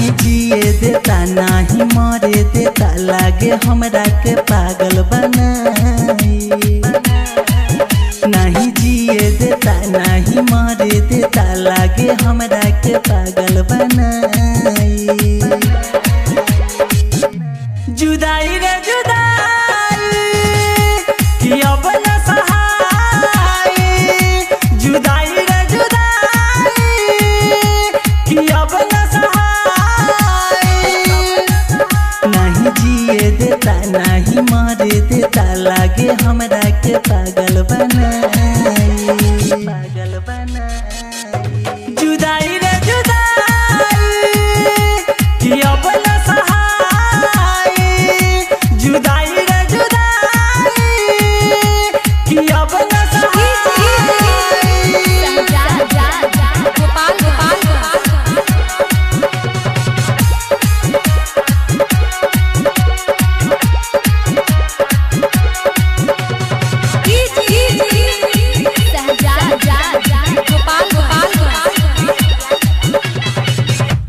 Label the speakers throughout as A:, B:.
A: नहीं जिए देता नहीं मरे देता लागे हमरा के पागल बनाई। नहीं जिए देता नहीं मरे देता लागे हमरा के पागल बनाई। जुदाई रे जुदाई कि अब न सहाई। जुदाई रे जुदाई कि अब न सहाई। नहीं जिए देता नहीं मरे देता लागे हमरा के पागल बनाई। पागल बनाई। जुदाई रे जुदाई कि अब न सहाई। जुदाई रे जुदाई कि अब न सहाई।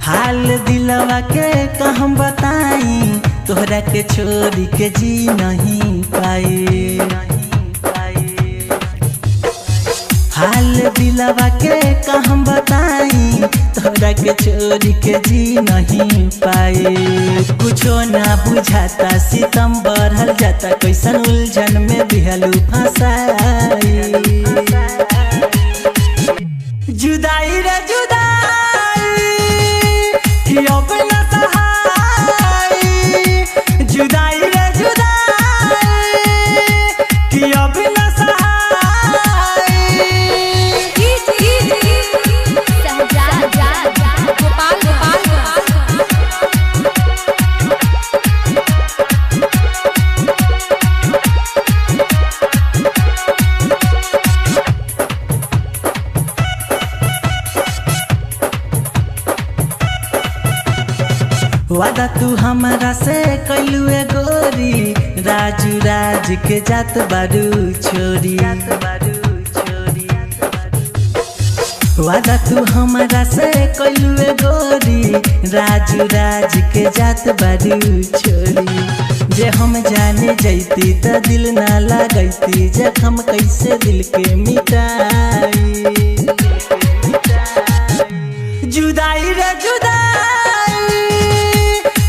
A: हाल दिलवा के कहम बताई तोहरा के छोड़ी के जी नहीं पाए। हाल दिलवा के कहम बताई तोहरा के छोड़ी के जी नहीं पाए। कुछो ना बुझाता सितम बढ़ल जाता कैसन उलझन में दिहलू फंसाई। जुदाई रे जुदाई कि अब न सहाई। जुदाई रे जुदाई कि अब न सहाई। वादा तू हमारा से कैलू गोरी राजू राज के जात बारू छोरी। वादा तू हमारा से कैलू गोरी राजू राज के जात बारू छोरी। जे हम जाने जैती त दिल ना लगैती जखम कैसे दिल के मिटाई। जुदाई रे जुदाई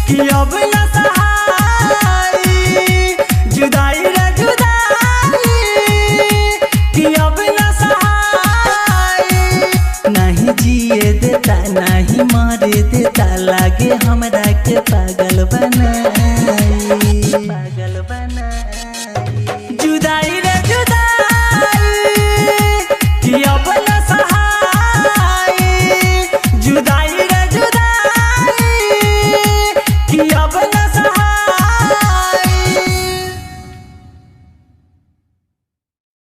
A: कि अब न सहाई। जुदाई रे जुदाई कि अब न सहाई। नहीं जिए देता नहीं मरे देता लागे हमरा के पागल